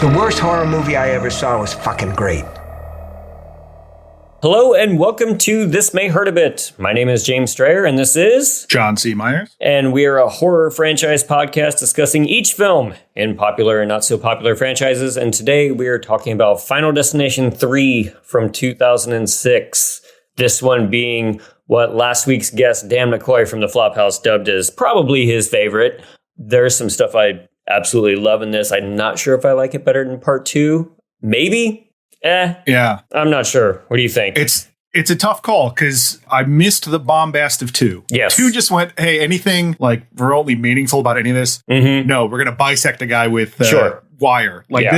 The worst horror movie I ever saw was fucking great. Hello and welcome to This May Hurt a Bit. My name is James Strayer and this is John C. Myers. And we are a horror franchise podcast discussing each film in popular and not so popular franchises. And today we are talking about Final Destination 3 from 2006. This one being what last week's guest Dan McCoy from the Flophouse dubbed as probably his favorite. There's some stuff I absolutely love in this. I'm not sure if I like it better than part 2. Maybe. Yeah. I'm not sure. What do you think? It's a tough call because I missed the bombast of 2. Yes. 2 just went, hey, anything like remotely meaningful about any of this? Mm-hmm. No, we're going to bisect a guy with sure. wire. Like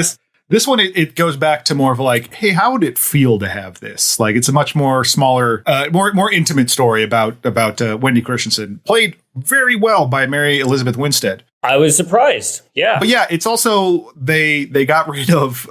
this one, it goes back to more of like, hey, how would it feel to have this? Like it's a much more smaller, more intimate story about Wendy Christensen, played very well by Mary Elizabeth Winstead. I was surprised. Yeah. But yeah, it's also they got rid of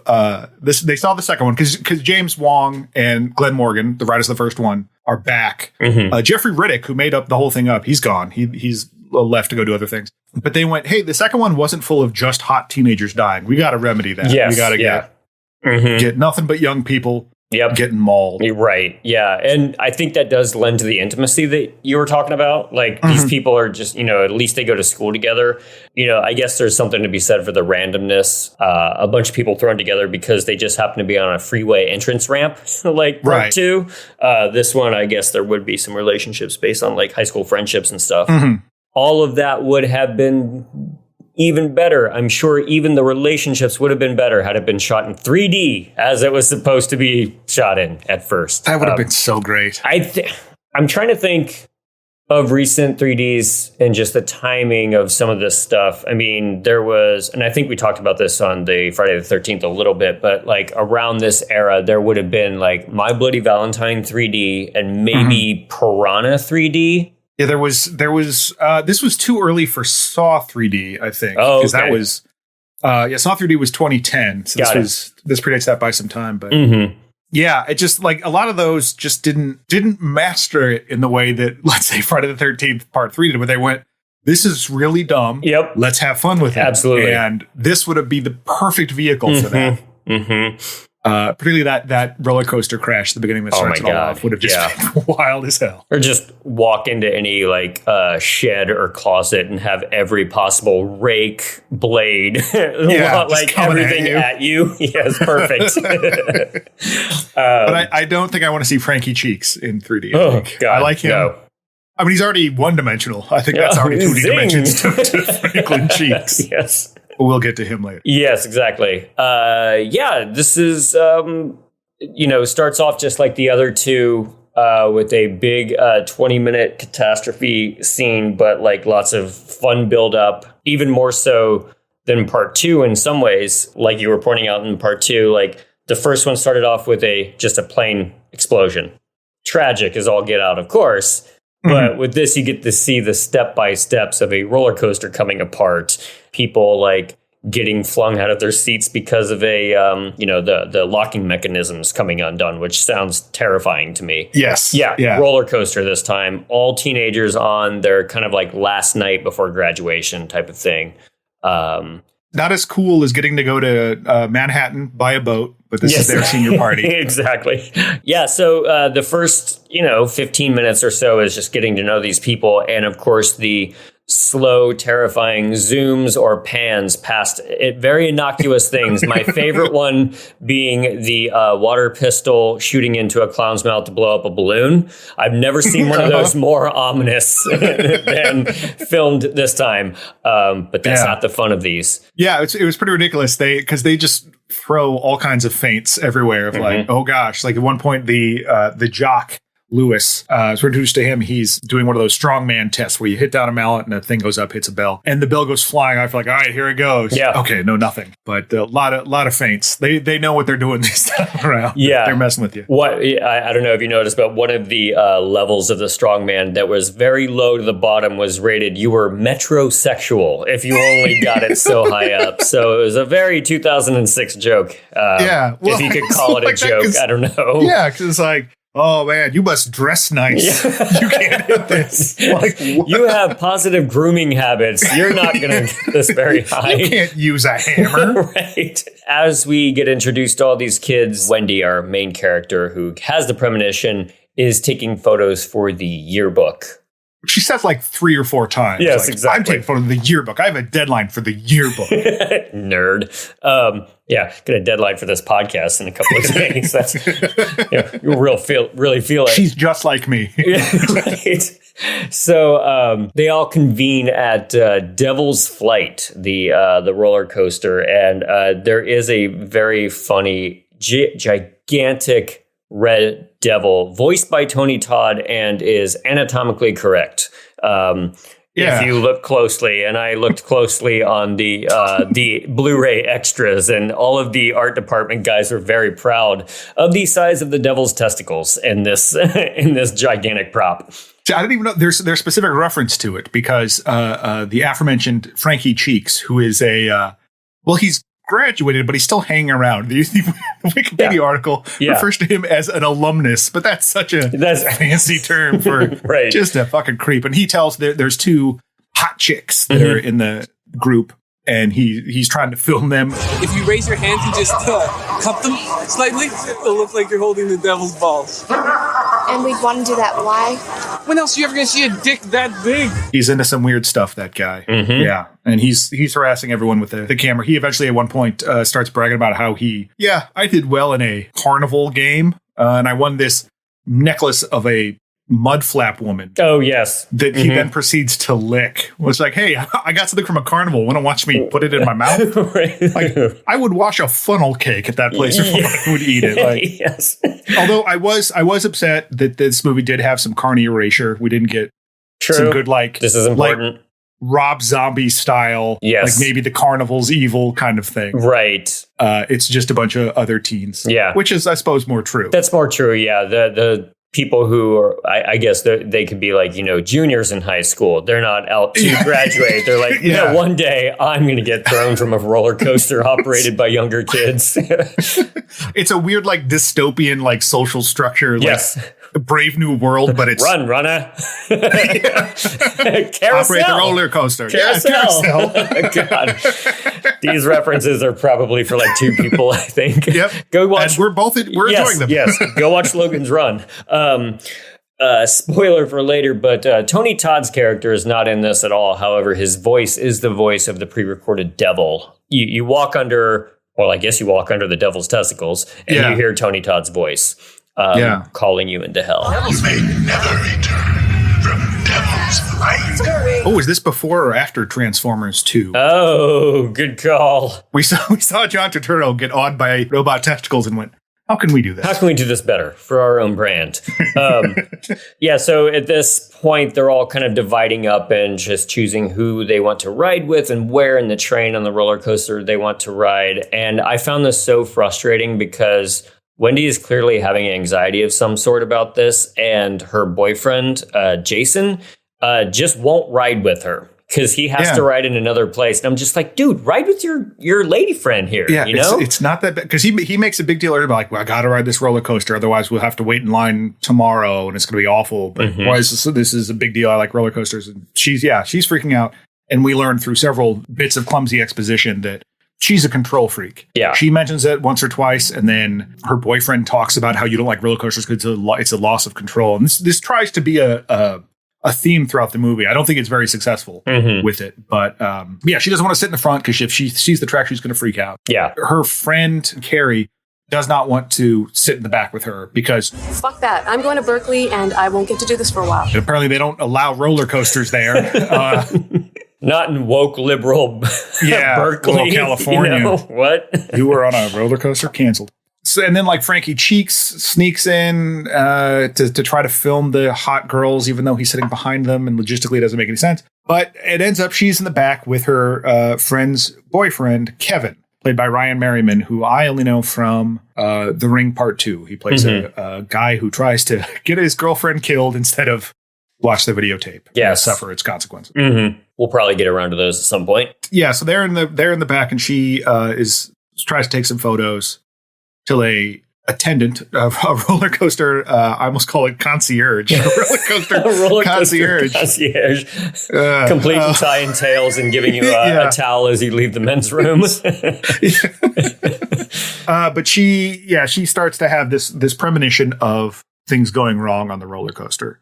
this. They saw the second one because James Wong and Glenn Morgan, the writers of the first one, are back. Mm-hmm. Jeffrey Riddick, who made up the whole thing up, he's gone. He's left to go do other things. But they went, hey, the second one wasn't full of just hot teenagers dying. We got to remedy that. Yes, we got to get nothing but young people. Yep. Getting mauled. Right. Yeah. And I think that does lend to the intimacy that you were talking about. Like these people are just, at least they go to school together. I guess there's something to be said for the randomness. A bunch of people thrown together because they just happen to be on a freeway entrance ramp, like part 2. This one, I guess there would be some relationships based on like high school friendships and stuff. Mm-hmm. All of that would have been even better. I'm sure even the relationships would have been better had it been shot in 3D as it was supposed to be shot in at first. That would have been so great. I'm trying to think of recent 3Ds and just the timing of some of this stuff. I mean, there was, and I think we talked about this on the Friday the 13th a little bit, but like around this era, there would have been like My Bloody Valentine 3D and maybe Piranha 3D. Yeah, there was. This was too early for Saw 3D, I think. Oh, okay. That was. Saw 3D was 2010, so this predates that by some time. But yeah, it just like a lot of those just didn't master it in the way that, let's say, Friday the 13th Part 3 did, where they went, this is really dumb. Yep, let's have fun with it. Absolutely, and this would have been the perfect vehicle for that. Mm-hmm. Particularly that roller coaster crash at the beginning that starts it all off would have just been wild as hell. Or just walk into any like shed or closet and have every possible rake, blade, like everything at you. Yes, perfect. But I don't think I want to see Frankie Cheeks in 3D. Oh God, I like him. No. I mean, he's already one-dimensional. I think that's already 2D dimensions to Franklin Cheeks. Yes. We'll get to him later. Yes, exactly. This is, starts off just like the other two with a big 20-minute catastrophe scene, but like lots of fun build-up, even more so than part 2 in some ways. Like you were pointing out in part 2, like the first one started off with just a plane explosion. Tragic as all get out, of course. But with this, you get to see the step-by-steps of a roller coaster coming apart. People like getting flung out of their seats because of the locking mechanisms coming undone, which sounds terrifying to me. Yes. Yeah. Roller coaster this time. All teenagers on their kind of like last night before graduation type of thing. Not as cool as getting to go to Manhattan by a boat, but this is their senior party. Exactly. Yeah. So the first, 15 minutes or so is just getting to know these people. And of course, the slow, terrifying zooms or pans past very innocuous things. My favorite one being the water pistol shooting into a clown's mouth to blow up a balloon. I've never seen one of those more ominous than filmed this time. But that's not the fun of these. Yeah, it was pretty ridiculous. Because they just throw all kinds of feints everywhere of like, oh gosh, like at one point the jock Lewis, as we're introduced to him, he's doing one of those strongman tests where you hit down a mallet and a thing goes up, hits a bell, and the bell goes flying. I feel like, all right, here it goes. Yeah. Okay, no, nothing. But a lot of feints. They know what they're doing this time around. Yeah, they're messing with you. What I don't know if you noticed, but one of the levels of the strongman that was very low to the bottom was rated you were metrosexual if you only got it so high up. So it was a very 2006 joke. If you could call it a joke, I don't know. Yeah, because it's like, oh man, you must dress nice. You can't hit this. Like, what? You have positive grooming habits. You're not going to get this very high. You can't use a hammer. Right. As we get introduced to all these kids, Wendy, our main character who has the premonition, is taking photos for the yearbook. She says like 3 or 4 times. Yes, like, exactly. I'm taking photos of the yearbook. I have a deadline for the yearbook. Nerd. Get a deadline for this podcast in a couple of days. That's you'll really feel it. She's just like me. Right. So they all convene at Devil's Flight, the roller coaster, and there is a very funny, gigantic red devil, voiced by Tony Todd, and is anatomically correct. If you look closely, and I looked closely on the Blu-ray extras, and all of the art department guys were very proud of the size of the devil's testicles in this in this gigantic prop. I don't even know. There's specific reference to it because the aforementioned Frankie Cheeks, who is he's graduated, but he's still hanging around. The Wikipedia article refers to him as an alumnus, but that's such a fancy term for right. Just a fucking creep. And he tells there's 2 hot chicks that are in the group, and he's trying to film them. If you raise your hands and just cup them slightly, it'll look like you're holding the devil's balls. And we'd want to do that. Why? When else are you ever going to see a dick that big? He's into some weird stuff, that guy. Mm-hmm. Yeah. And he's harassing everyone with the camera. He eventually at one point starts bragging about how I did well in a carnival game. And I won this necklace of a mud flap woman. Oh, yes. That he then proceeds to lick. Was like, hey, I got something from a carnival. Want to watch me put it in my mouth? Right. Like, I would wash a funnel cake at that place before I would eat it. Like, yes. Although I was upset that this movie did have some carny erasure. We didn't get some good, like, this is important. Like, Rob Zombie style, yes. Like maybe the carnival's evil kind of thing. Right. It's just a bunch of other teens. Yeah. Which is, I suppose, more true. That's more true, yeah. The people who are, I guess they could be like, juniors in high school. They're not out to graduate. They're like, one day I'm going to get thrown from a roller coaster operated by younger kids. It's a weird, like, dystopian, like, social structure. Like, yes. A Brave New World, but it's... Run, runner. Carousel. Operate the roller coaster. Carousel. Yeah, carousel. God. These references are probably for like 2 people, I think. Yep. Go watch. And we're enjoying them. Yes. Go watch Logan's Run. Spoiler for later, but Tony Todd's character is not in this at all. However, his voice is the voice of the pre-recorded devil. You walk under, well, I guess you walk under the devil's testicles, and you hear Tony Todd's voice calling you into hell. You may never return from Devil's Flight. Oh, is this before or after Transformers 2? Oh, good call. We saw John Turturro get awed by robot testicles and went, how can we do this? How can we do this better for our own brand? So at this point, they're all kind of dividing up and just choosing who they want to ride with and where in the train on the roller coaster they want to ride. And I found this so frustrating because Wendy is clearly having anxiety of some sort about this, and her boyfriend, Jason, just won't ride with her. Because he has to ride in another place. And I'm just like, dude, ride with your lady friend here. Yeah, you know? It's not that bad. Because he makes a big deal about, like, well, I got to ride this roller coaster. Otherwise, we'll have to wait in line tomorrow and it's going to be awful. But why is this is a big deal. I like roller coasters. And she's freaking out. And we learned through several bits of clumsy exposition that she's a control freak. Yeah. She mentions it once or twice. And then her boyfriend talks about how you don't like roller coasters because it's a loss of control. And this tries to be a theme throughout the movie. I don't think it's very successful with it, but she doesn't want to sit in the front because if she sees the track, she's going to freak out. Yeah. Her friend, Carrie, does not want to sit in the back with her because... Fuck that. I'm going to Berkeley and I won't get to do this for a while. Apparently they don't allow roller coasters there. Not in woke liberal Berkeley. Well, California. What? You were on a roller coaster? Canceled. So, and then like Frankie Cheeks sneaks in to try to film the hot girls, even though he's sitting behind them, and logistically it doesn't make any sense. But it ends up she's in the back with her friend's boyfriend, Kevin, played by Ryan Merriman, who I only know from The Ring Part 2. He plays a guy who tries to get his girlfriend killed instead of watch the videotape and suffer its consequences. We'll probably get around to those at some point. Yeah, so they're in the back, and she tries to take some photos till a attendant of a roller coaster. I almost call it concierge. A roller coaster concierge. Complete in tie and tails and giving you a towel as you leave the men's room. But she starts to have this premonition of things going wrong on the roller coaster.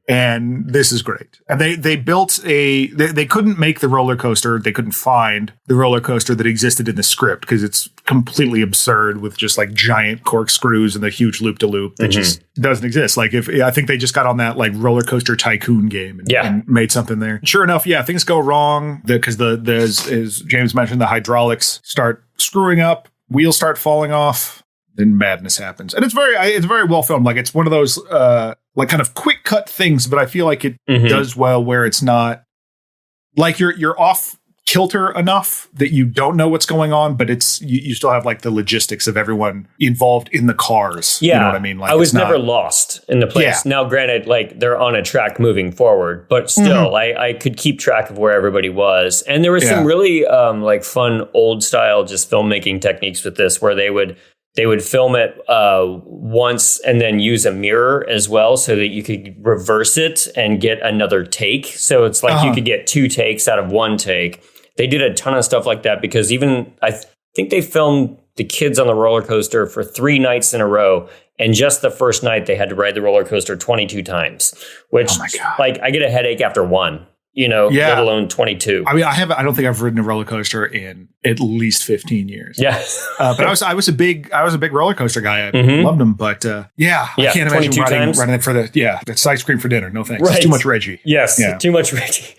And this is great. And they built they couldn't make the roller coaster. They couldn't find the roller coaster that existed in the script because it's completely absurd with just like giant corkscrews and the huge loop-de-loop that just doesn't exist. Like I think they just got on that like roller coaster tycoon game and made something there. Sure enough, things go wrong because as James mentioned, the hydraulics start screwing up, wheels start falling off. Then madness happens, and it's very well filmed. Like it's one of those like kind of quick cut things, but I feel like it does well where it's not like you're off kilter enough that you don't know what's going on, but it's you still have like the logistics of everyone involved in the cars. Yeah, you know what I mean. Like I was never lost in the place. Now, granted, like they're on a track moving forward, but still, I could keep track of where everybody was, and there was some really like fun old style just filmmaking techniques with this, where they would film it once and then use a mirror as well so that you could reverse it and get another take. So it's like you could get 2 takes out of 1 take. They did a ton of stuff like that because even I think they filmed the kids on the roller coaster for 3 nights in a row. And just the first night they had to ride the roller coaster 22 times, which like I get a headache after 1. Let alone 22. I mean, I don't think I've ridden a roller coaster in at least 15 years. Yeah. But I was a big roller coaster guy. I loved them, but I can't imagine riding for it's ice cream for dinner. No thanks. Right. It's too much Reggie. Yes. Yeah. Too much Reggie.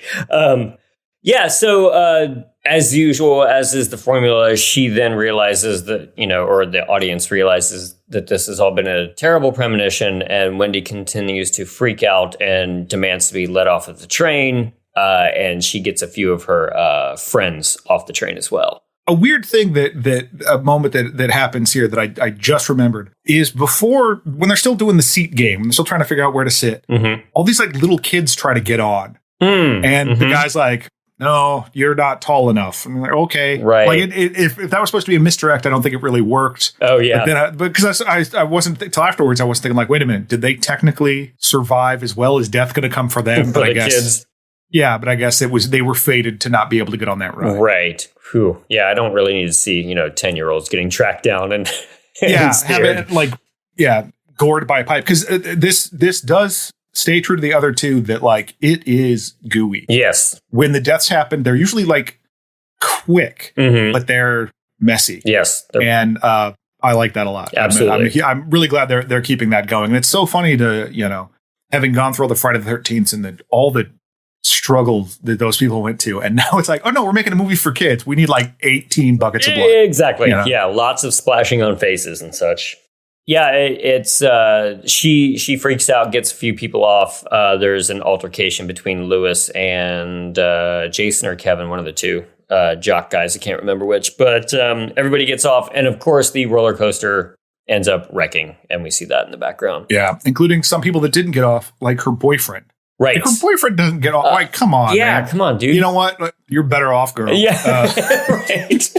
So as usual, as is the formula, she then realizes that, or the audience realizes that this has all been a terrible premonition, and Wendy continues to freak out and demands to be let off of the train. And she gets a few of her friends off the train as well. A weird thing that a moment that happens here that I just remembered is before, when they're still doing the seat game, when they're still trying to figure out where to sit, all these like little kids try to get on. And the guy's like, no, you're not tall enough. And I'm like, okay. Right. Like if that was supposed to be a misdirect, I don't think it really worked. Oh, yeah. But because I wasn't, till afterwards, I was thinking like, wait a minute, did they technically survive as well? Is death going to come for them? For but the kids. Yeah, but I guess they were fated to not be able to get on that ride. Right. Whew. Yeah, I don't really need to see, 10-year-olds getting tracked down and gored by a pipe. Because this does stay true to the other two that like it is gooey. Yes. When the deaths happen, they're usually like quick, but they're messy. Yes. And I like that a lot. Absolutely. I'm really glad they're keeping that going. And it's so funny to, having gone through all the Friday the 13th and all the struggles that those people went to, and now it's like, oh no, we're making a movie for kids. We need like 18 buckets of blood. Exactly. Yeah, lots of splashing on faces and such. Yeah, it's she freaks out, gets a few people off. There's an altercation between Lewis and Jason or Kevin, one of the two jock guys. I can't remember which, but everybody gets off, and of course the roller coaster ends up wrecking, and we see that in the background. Yeah, including some people that didn't get off, like her boyfriend. Right. Like her boyfriend doesn't get off. Like, come on, man. Come on, dude. You know what? You're better off, girl. Yeah. Right.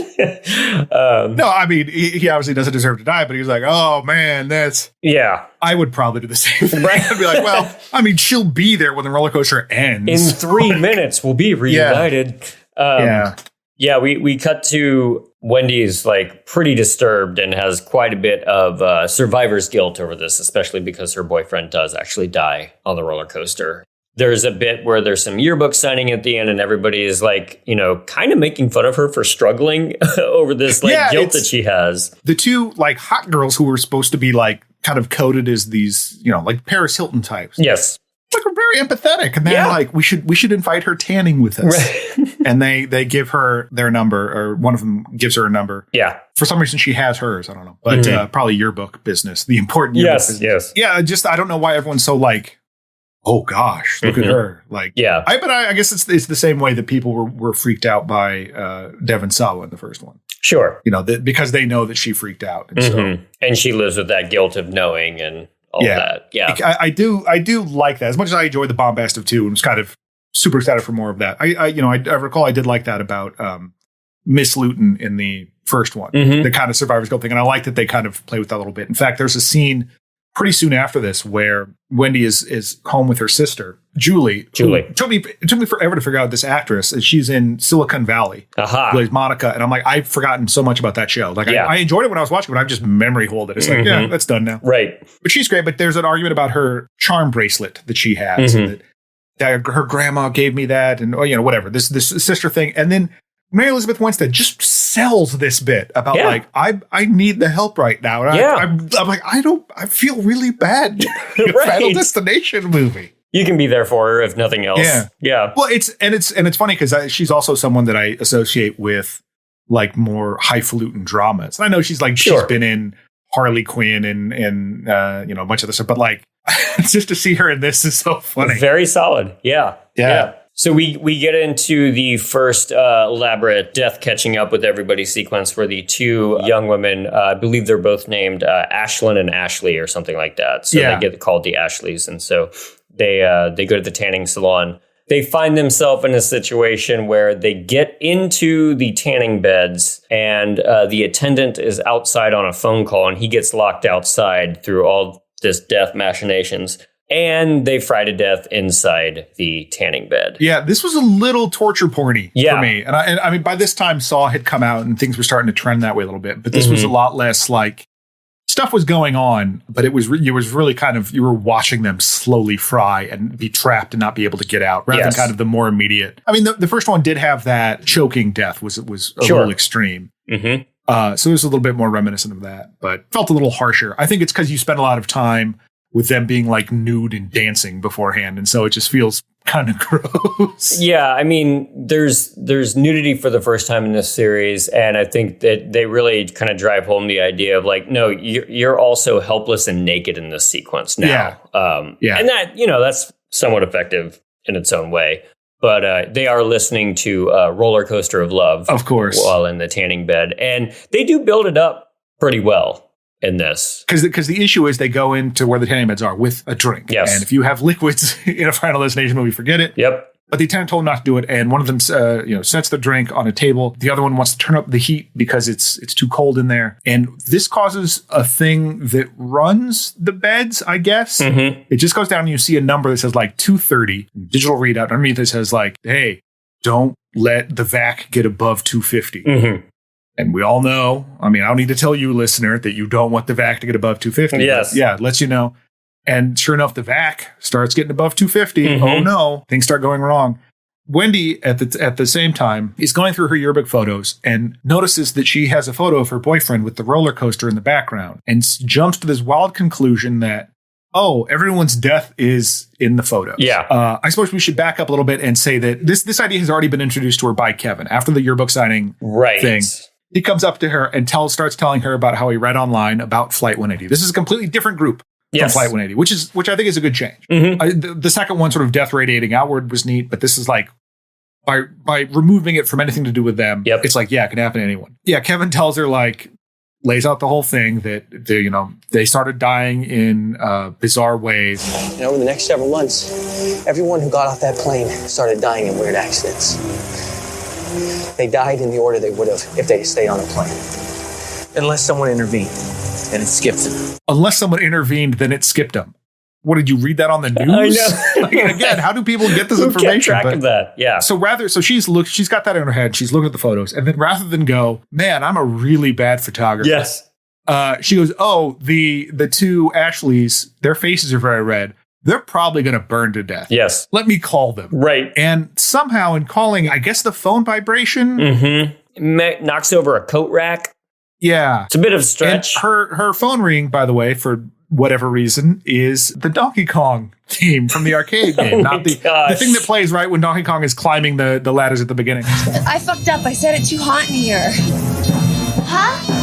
No, I mean, he obviously doesn't deserve to die, but he was like, oh, man, that's... Yeah. I would probably do the same thing. Right? I'd be like, well, I mean, she'll be there when the roller coaster ends. In 3 minutes, we'll be reunited. Yeah, we cut to Wendy's like pretty disturbed and has quite a bit of survivor's guilt over this, especially because her boyfriend does actually die on the roller coaster. There's a bit where there's some yearbook signing at the end, and everybody is like, kind of making fun of her for struggling over this guilt that she has. The two like hot girls who were supposed to be like kind of coded as these, like Paris Hilton types. Yes. Like, we're very empathetic, and they're like, we should invite her tanning with us. Right. And they give her their number, or one of them gives her a number. Yeah. For some reason, she has hers. I don't know, but probably yearbook business, the important yearbook business. Yes. Yeah. I don't know why everyone's so like, oh gosh, look at her. Like, yeah. I guess it's the same way that people were freaked out by Devon Sawa in the first one. Sure. Because they know that she freaked out, and and she lives with that guilt of knowing and. All that. Yeah, I do like that as much as I enjoyed the bombast of 2 and was kind of super excited for more of that. I recall I did like that about Miss Luton in the first one, the kind of survivor's guilt thing. And I like that they kind of play with that a little bit. In fact, there's a scene pretty soon after this where Wendy is home with her sister, Julie. It took me forever to figure out this actress. And she's in Silicon Valley. Plays Monica. And I'm like, I've forgotten so much about that show. Like, I enjoyed it when I was watching it, but I've just memory hold it. It's like, yeah, that's done now. Right. But she's great. But there's an argument about her charm bracelet that she has. And that her grandma gave me that. And, whatever. This sister thing. And then Mary Elizabeth Winstead just sells this bit about like, I need the help right now. And I'm like, I feel really bad. Final Destination movie. You can be there for her if nothing else. Yeah. Well, it's funny because she's also someone that I associate with like more highfalutin dramas. And I know she's been in Harley Quinn and a bunch of this stuff, but like just to see her in this is so funny. Very solid. Yeah. So we get into the first elaborate death catching up with everybody sequence where the two young women, I believe they're both named Ashlyn and Ashley or something like that. So they get called the Ashleys. And so they go to the tanning salon. They find themselves in a situation where they get into the tanning beds and the attendant is outside on a phone call and he gets locked outside through all this death machinations. And they fry to death inside the tanning bed. Yeah, this was a little torture porny for me. And I mean, by this time, Saw had come out and things were starting to trend that way a little bit. But this was a lot less like stuff was going on, but it was really kind of, you were watching them slowly fry and be trapped and not be able to get out rather than kind of the more immediate. I mean, the first one did have that choking death was a little extreme. So it was a little bit more reminiscent of that, but felt a little harsher. I think it's because you spend a lot of time with them being like nude and dancing beforehand. And so it just feels kind of gross. Yeah. I mean, there's nudity for the first time in this series. And I think that they really kind of drive home the idea of like, no, you're also helpless and naked in this sequence now. And that, that's somewhat effective in its own way. But they are listening to Roller Coaster of Love. Of course. While in the tanning bed. And they do build it up pretty well in this. Because the issue is they go into where the tanning beds are with a drink. Yes. And if you have liquids in a Final Destination movie, forget it. Yep. But the attendant told them not to do it. And one of them, sets the drink on a table. The other one wants to turn up the heat because it's too cold in there. And this causes a thing that runs the beds, I guess. It just goes down and you see a number that says like 230, digital readout. Underneath it says like, hey, don't let the vac get above 250. And we all know, I mean, I don't need to tell you, listener, that you don't want the VAC to get above 250. Yes. Yeah, it lets you know. And sure enough, the VAC starts getting above 250. Oh no, things start going wrong. Wendy, at the same time, is going through her yearbook photos and notices that she has a photo of her boyfriend with the roller coaster in the background and jumps to this wild conclusion that, everyone's death is in the photos. Yeah. I suppose we should back up a little bit and say that this idea has already been introduced to her by Kevin after the yearbook signing thing. He comes up to her and starts telling her about how he read online about Flight 180. This is a completely different group from Flight 180, which I think is a good change. The second one, sort of death radiating outward, was neat, but this is like by removing it from anything to do with them. It's like, it can happen to anyone. Yeah, Kevin tells her lays out the whole thing that they started dying in bizarre ways. Over the next several months, everyone who got off that plane started dying in weird accidents. They died in the order they would have if they stayed on the plane. Unless someone intervened, and it skipped them. Unless someone intervened, then it skipped them. What, did you read that on the news? I know. Again, how do people get this information? Kept track of that. Yeah. So she's got that in her head. She's looking at the photos, and then rather than go, man, I'm a really bad photographer. Yes. She goes, the two Ashleys, their faces are very red. They're probably going to burn to death. Yes. Let me call them. Right. And somehow in calling, I guess the phone vibration knocks over a coat rack. Yeah. It's a bit of a stretch. And her phone ring, by the way, for whatever reason, is the Donkey Kong theme from the arcade game. Not the thing that plays right when Donkey Kong is climbing the ladders at the beginning. I fucked up. I said it's too hot in here. Huh?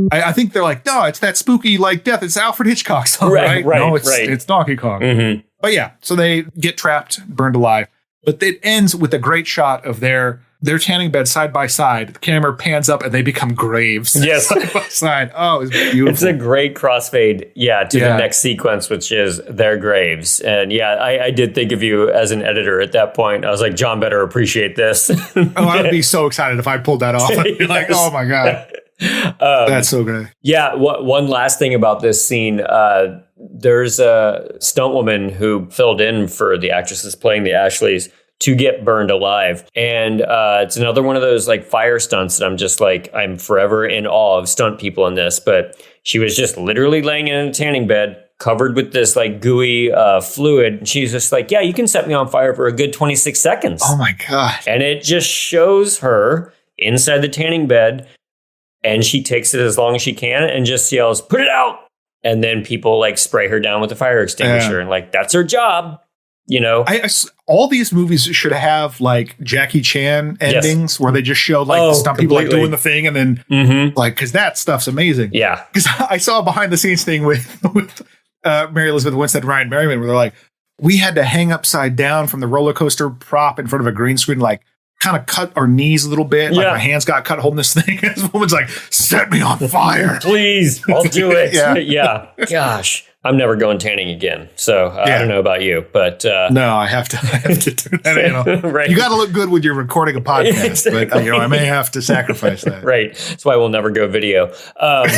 I think they're like, no, it's that spooky like death. It's Alfred Hitchcock song, right? No, it's Donkey Kong. But yeah, so they get trapped, burned alive. But it ends with a great shot of their They're tanning beds side by side. The camera pans up and they become graves. Yes. Side by side. Oh, it's beautiful. It's a great crossfade, to the next sequence, which is their graves. And I did think of you as an editor at that point. I was like, John better appreciate this. I would be so excited if I pulled that off. I'd be like, oh my God. That's so great. Yeah. One last thing about this scene. There's a stunt woman who filled in for the actresses playing the Ashleys to get burned alive. And it's another one of those like fire stunts that I'm just like, I'm forever in awe of stunt people in this. But she was just literally laying in a tanning bed covered with this like gooey fluid. And she's just like, yeah, you can set me on fire for a good 26 seconds. Oh my God. And it just shows her inside the tanning bed. And she takes it as long as she can and just yells, put it out. And then people like spray her down with a fire extinguisher. And like, that's her job. You know, all these movies should have like Jackie Chan endings where they just show like the stunt people like doing the thing and then like, because that stuff's amazing. Yeah. Because I saw a behind the scenes thing with Mary Elizabeth Winstead and Ryan Merriman where they're like, we had to hang upside down from the roller coaster prop in front of a green screen, like kind of cut our knees a little bit. Like our hands got cut holding this thing. And this woman's like, set me on fire. Please, I'll do it. Yeah. Gosh. I'm never going tanning again. So I don't know about you, but no, I have to do that. You know, right. You got to look good when you're recording a podcast, exactly. But you know, I may have to sacrifice that. Right. That's why we'll never go video. We're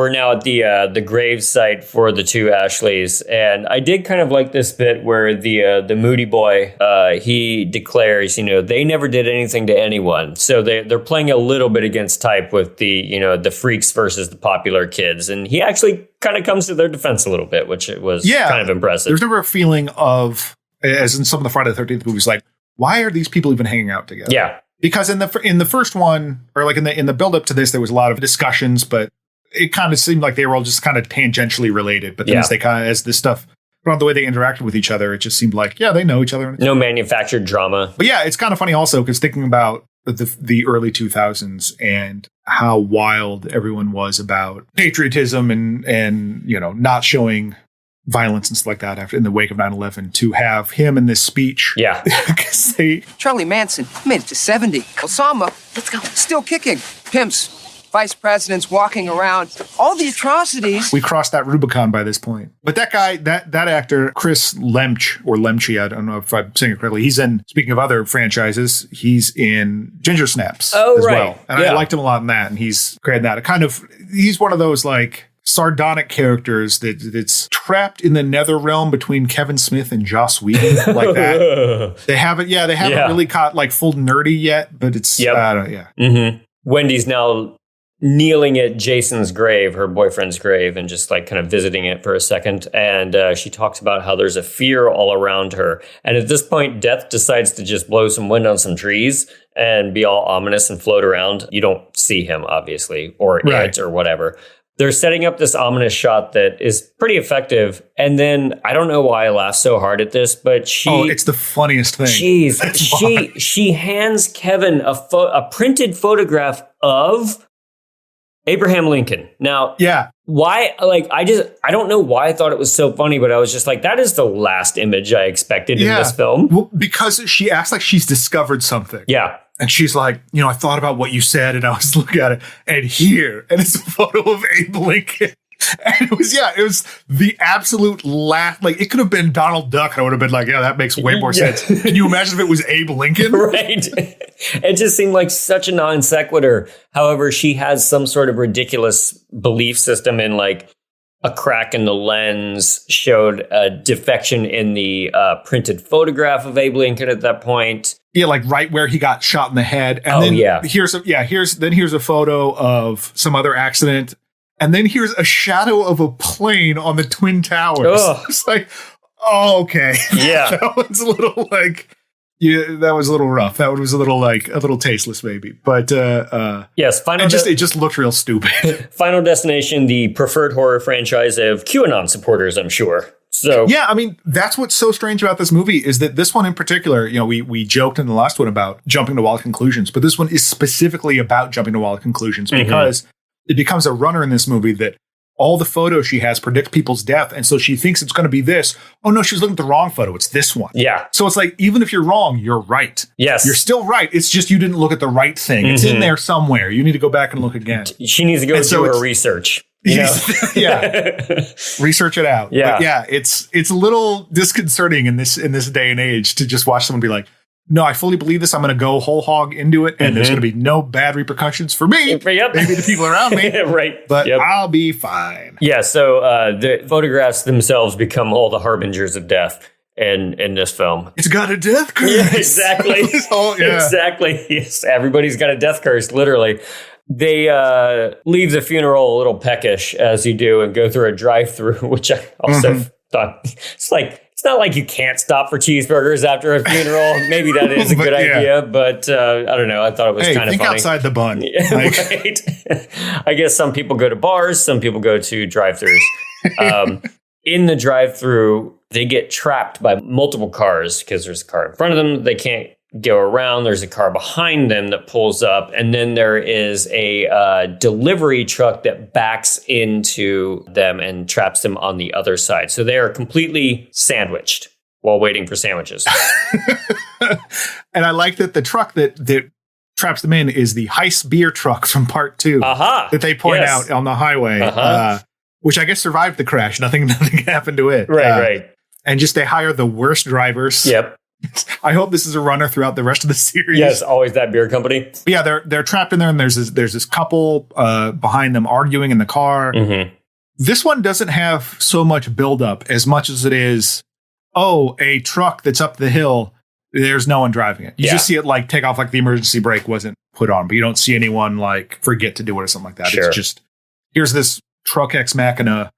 now at the grave site for the two Ashleys, and I did kind of like this bit where the moody boy he declares, you know, they never did anything to anyone, so they're playing a little bit against type with the freaks versus the popular kids, and he actually kind of comes to their defense a little bit, which it was kind of impressive. There's never a feeling of, as in some of the Friday the 13th movies, like, why are these people even hanging out together? Yeah. Because in the first one, or like in the build up to this, there was a lot of discussions, but it kind of seemed like they were all just kind of tangentially related. But then as this stuff, around the way they interacted with each other, it just seemed like, they know each other. No manufactured drama. But it's kind of funny also, because thinking about the early 2000s and how wild everyone was about patriotism and you know, not showing violence and stuff like that after in the wake of 9/11, to have him in this speech. Yeah. Charlie Manson made it to 70. Osama, let's go, still kicking. Pimps, vice presidents walking around, all the atrocities. We crossed that Rubicon by this point. But that guy, that actor, Chris Lemche, I don't know if I'm saying it correctly. He's in, speaking of other franchises, he's in Ginger Snaps as well. And I liked him a lot in that. And he's great in that. He's one of those like sardonic characters that's trapped in the nether realm between Kevin Smith and Joss Whedon, like that. They haven't really caught like full nerdy yet, but it's, Wendy's now kneeling at Jason's grave, her boyfriend's grave, and just like kind of visiting it for a second. And she talks about how there's a fear all around her. And at this point, Death decides to just blow some wind on some trees and be all ominous and float around. You don't see him, obviously, or it or whatever. They're setting up this ominous shot that is pretty effective. And then I don't know why I laughed so hard at this, but it's the funniest thing. She hands Kevin a printed photograph of Abraham Lincoln. Now, why? Like, I don't know why I thought it was so funny, but I was just like, that is the last image I expected in this film. Well, because she acts like she's discovered something. Yeah. And she's like, you know, I thought about what you said and I was looking at it and it's a photo of Abe Lincoln. And it was the absolute laugh. Like, it could have been Donald Duck. And I would have been like, that makes way more sense. Can you imagine if it was Abe Lincoln? Right. It just seemed like such a non sequitur. However, she has some sort of ridiculous belief system in like a crack in the lens showed a defection in the printed photograph of Abe Lincoln at that point. Yeah, like right where he got shot in the head. And here's a photo of some other accident. And then here's a shadow of a plane on the Twin Towers. Ugh. It's like, okay. Yeah. That was a little like, that was a little rough. That was a little tasteless maybe. But yes, it just looked real stupid. Final Destination, the preferred horror franchise of QAnon supporters, I'm sure. So yeah, I mean, that's what's so strange about this movie is that this one in particular, you know, we joked in the last one about jumping to wild conclusions, but this one is specifically about jumping to wild conclusions because it becomes a runner in this movie that all the photos she has predict people's death. And so she thinks it's going to be this. Oh, no, she was looking at the wrong photo. It's this one. Yeah. So it's like, even if you're wrong, you're right. Yes. You're still right. It's just you didn't look at the right thing. It's in there somewhere. You need to go back and look again. She needs to go do her research. You know? Yeah. Research it out. Yeah. But yeah, it's a little disconcerting in this day and age to just watch someone be like, no, I fully believe this. I'm going to go whole hog into it, and there's going to be no bad repercussions for me. Yep. Maybe the people around me. Right. But I'll be fine. Yeah, so the photographs themselves become all the harbingers of death in this film. It's got a death curse. Yeah, exactly. Exactly. Yes, everybody's got a death curse, literally. They leave the funeral a little peckish, as you do, and go through a drive-through, which I also thought, it's not like you can't stop for cheeseburgers after a funeral. Maybe that is a good idea, but I don't know. I thought it was kind of think funny. Outside the bun. Right. I guess some people go to bars, some people go to drive-thrus. In the drive-through, they get trapped by multiple cars because there's a car in front of them. They can't go around. There's a car behind them that pulls up. And then there is a delivery truck that backs into them and traps them on the other side. So they are completely sandwiched while waiting for sandwiches. And I like that the truck that traps them in is the Heist beer truck from part 2 that they point out on the highway, which I guess survived the crash. Nothing happened to it. Right. And just they hire the worst drivers. Yep. I hope this is a runner throughout the rest of the series. Yes, always that beer company. But yeah, they're trapped in there, and there's this couple behind them arguing in the car. Mm-hmm. This one doesn't have so much buildup as much as it is, a truck that's up the hill. There's no one driving it. You just see it like take off, like the emergency brake wasn't put on, but you don't see anyone like forget to do it or something like that. Sure. It's just, here's this truck ex machina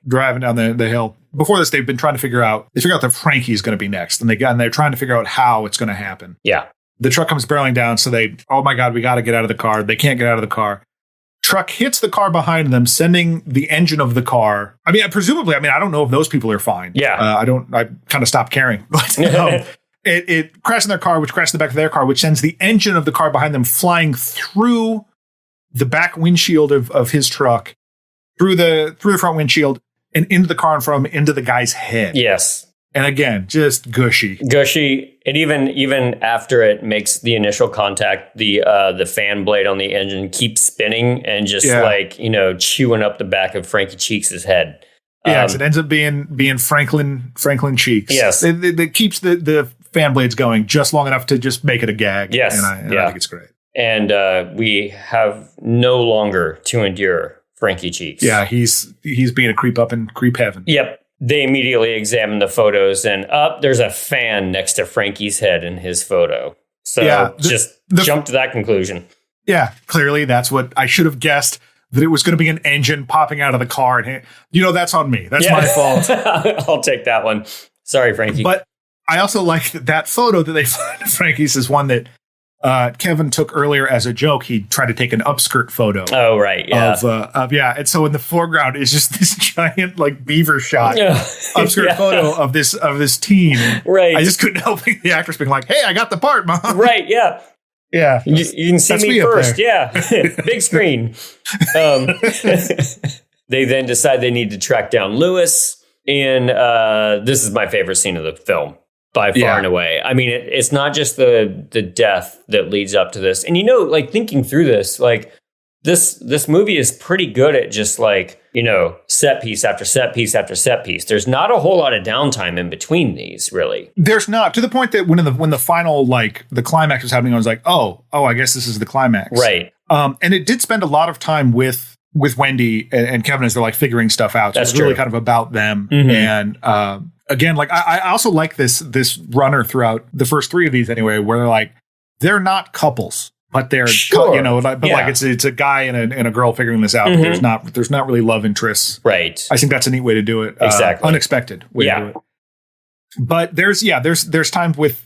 driving down the hill. Before this, they've been trying to figure out that Frankie's going to be next, and they're trying to figure out how it's going to happen. Yeah. The truck comes barreling down, so oh my God, we got to get out of the car. They can't get out of the car. Truck hits the car behind them, sending the engine of the car. I mean, presumably, I don't know if those people are fine. Yeah. I kind of stopped caring. But it crashed in their car, which crashed in the back of their car, which sends the engine of the car behind them flying through the back windshield of his truck, through the front windshield, and into the car in front of him, into the guy's head. Yes. And again, just gushy. And even after it makes the initial contact, the fan blade on the engine keeps spinning and just chewing up the back of Frankie Cheeks' head. Yes, it ends up being Franklin Cheeks. Yes. It keeps the fan blades going just long enough to just make it a gag. Yes. And I think it's great. And we have no longer to endure Frankie Cheeks. Yeah, he's being a creep up in creep heaven. Yep. They immediately examine the photos, and there's a fan next to Frankie's head in his photo. So jump to that conclusion. Yeah, clearly that's what I should have guessed, that it was going to be an engine popping out of the car. And that's on me. That's my fault. I'll take that one. Sorry, Frankie. But I also like that photo that they find of Frankie's is one that Kevin took earlier as a joke. He tried to take an upskirt photo. Oh, right. Yeah. And so in the foreground is just this giant like beaver shot upskirt photo of this teen. Right. I just couldn't help the actress being like, "Hey, I got the part, Mom." Right. Yeah. Yeah. You can see me first. Yeah. Big screen. They then decide they need to track down Lewis. And this is my favorite scene of the film. By far and away. I mean, it's not just the death that leads up to this. And, thinking through this, this movie is pretty good at just set piece after set piece after set piece. There's not a whole lot of downtime in between these, really. There's not, to the point that when the final, the climax was happening, I was like, oh, I guess this is the climax. Right. And it did spend a lot of time with Wendy and Kevin as they're really figuring stuff out. So it's really kind of about them. Mm-hmm. And, again, I also like this runner throughout the first 3 of these anyway, where they're not couples, but they're it's a guy and a girl figuring this out. Mm-hmm. But there's not really love interests. Right. I think that's a neat way to do it. Exactly. Unexpected way to do it. But there's time with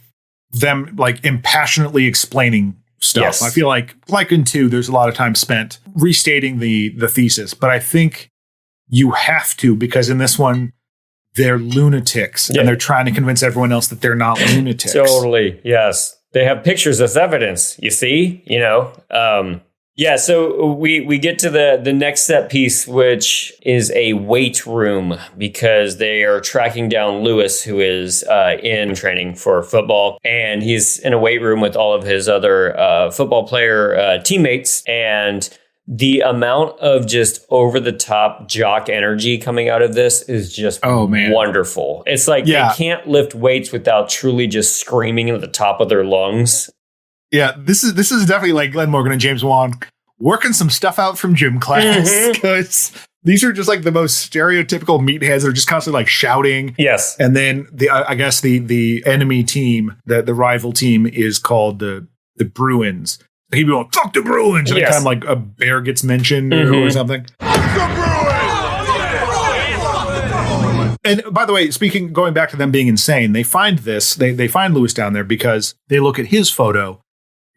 them impassionately explaining stuff. Yes. I feel like in 2, there's a lot of time spent restating the thesis, but I think you have to, because in this one, they're lunatics, and they're trying to convince everyone else that they're not lunatics. Totally. Yes. They have pictures as evidence, you see, Yeah, so we get to the next set piece, which is a weight room, because they are tracking down Lewis, who is in training for football, and he's in a weight room with all of his other football player teammates, and the amount of just over-the-top jock energy coming out of this is just wonderful. It's like they can't lift weights without truly just screaming at the top of their lungs. Yeah, this is definitely like Glenn Morgan and James Wan working some stuff out from gym class, because these are just like the most stereotypical meatheads that are just constantly like shouting. Yes. And then I guess the enemy team, the rival team, is called the Bruins. He'd be like, fuck the Bruins. And kind of like a bear gets mentioned or something. And by the way, going back to them being insane, they find this, they find Lewis down there because they look at his photo,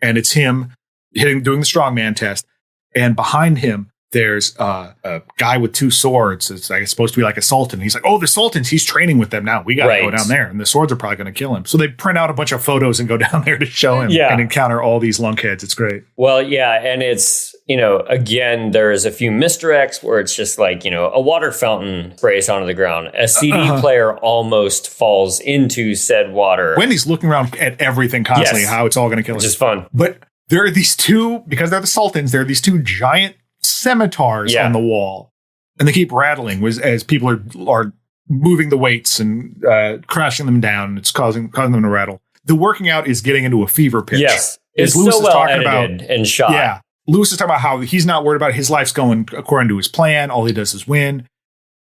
and it's him doing the strongman test. And behind him, there's a guy with two swords. It's like, it's supposed to be like a sultan. He's like, oh, the sultans, he's training with them now. We got to go down there. And the swords are probably going to kill him. So they print out a bunch of photos and go down there to show him and encounter all these lunkheads. It's great. Well, yeah. And it's, again, there's a few misdirects where it's just like, a water fountain sprays onto the ground. A CD player almost falls into said water. Wendy's looking around at everything constantly, how it's all going to kill us. Which is fun. But there are these two, because they're the sultans, there are these two giant scimitars on the wall, and they keep rattling as people are moving the weights and crashing them down. It's causing them to rattle. The working out is getting into a fever pitch. Yes, it's so well edited and shot. Yeah, Lewis is talking about how he's not worried about it. His life's going according to his plan. All he does is win.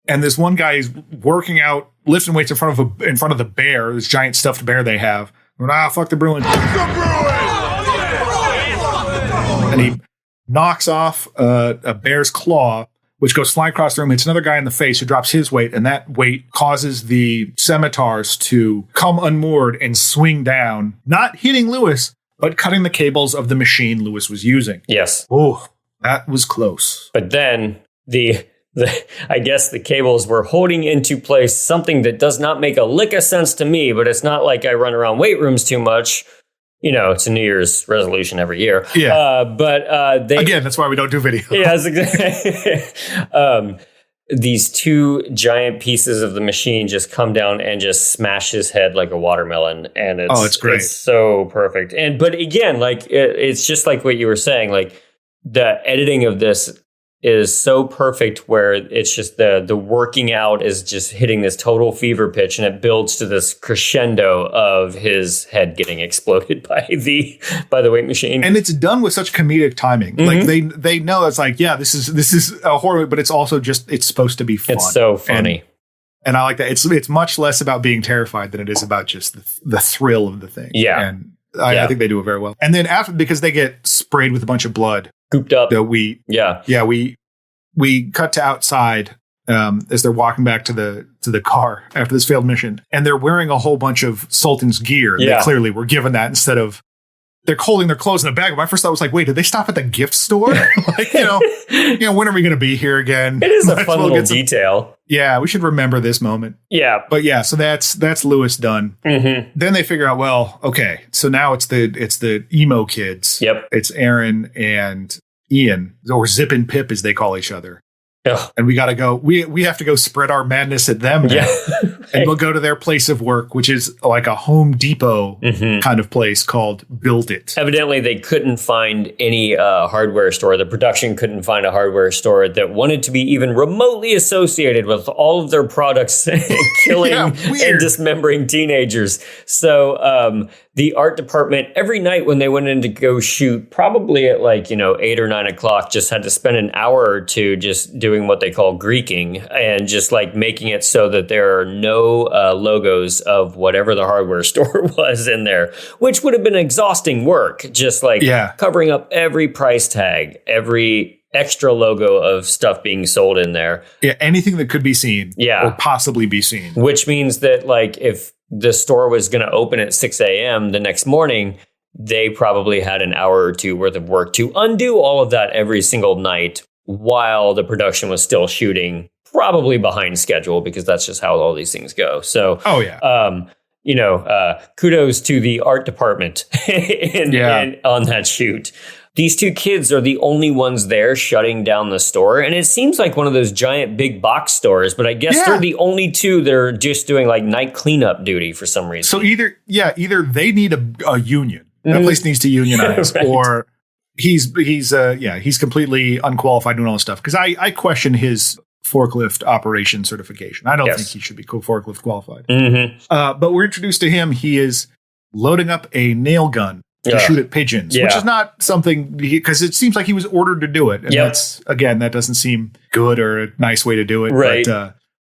And this one guy is working out, lifting weights in front of the bear, this giant stuffed bear they have. Fuck the Bruins. And he knocks off a bear's claw, which goes flying across the room, hits another guy in the face who drops his weight, and that weight causes the scimitars to come unmoored and swing down, not hitting Lewis, but cutting the cables of the machine Lewis was using. Yes. Oh, that was close. But then I guess the cables were holding into place something that does not make a lick of sense to me, but it's not like I run around weight rooms too much. It's a New Year's resolution every year. Yeah. But again, that's why we don't do video. Yes, exactly. These two giant pieces of the machine just come down and just smash his head like a watermelon. And it's great. It's so perfect. But again, like it's just like what you were saying, like the editing of this is so perfect, where it's just the working out is just hitting this total fever pitch, and it builds to this crescendo of his head getting exploded by the weight machine. And it's done with such comedic timing. Like they know it's like, this is a horror, but it's also just, it's supposed to be fun. It's so funny. And I like that. It's much less about being terrified than it is about just the thrill of the thing. Yeah. And I think they do it very well. And then after, because they get sprayed with a bunch of blood, cooped up. We cut to outside as they're walking back to the car after this failed mission, and they're wearing a whole bunch of Sultan's gear. They clearly were given that instead of they're holding their clothes in a bag. My first thought was like, wait, did they stop at the gift store? Like, when are we going to be here again? It is a fun little detail. Yeah, we should remember this moment. Yeah, but so that's Lewis done. Then they figure out, well, okay, so now it's the emo kids. Yep, it's Aaron and Ian, or Zip and Pip as they call each other. Ugh. And we got to go. We have to go spread our madness at them now. And we'll go to their place of work, which is like a Home Depot kind of place called Build It. Evidently, they couldn't find any hardware store. The production couldn't find a hardware store that wanted to be even remotely associated with all of their products killing and dismembering teenagers. So the art department, every night when they went in to go shoot, probably at 8 or 9 o'clock, just had to spend an hour or two just doing what they call Greeking, and just like making it so that there are no logos of whatever the hardware store was in there, which would have been exhausting work. Just covering up every price tag, every extra logo of stuff being sold in there. Yeah, anything that could be seen or possibly be seen. Which means that if the store was going to open at 6 a.m. the next morning, they probably had an hour or two worth of work to undo all of that every single night while the production was still shooting, probably behind schedule, because that's just how all these things go. So, kudos to the art department on that shoot. these two kids are the only ones there shutting down the store. And it seems like one of those giant big box stores, but I guess they're the only two that are just doing like night cleanup duty for some reason. So either they need a union. That place needs to unionize, right. Or he's completely unqualified doing all this stuff. Because I question his forklift operation certification. I don't think he should be forklift qualified. But we're introduced to him. He is loading up a nail gun to shoot at pigeons, which is not something, because it seems like he was ordered to do it. And that's, again, that doesn't seem good or a nice way to do it. Right. But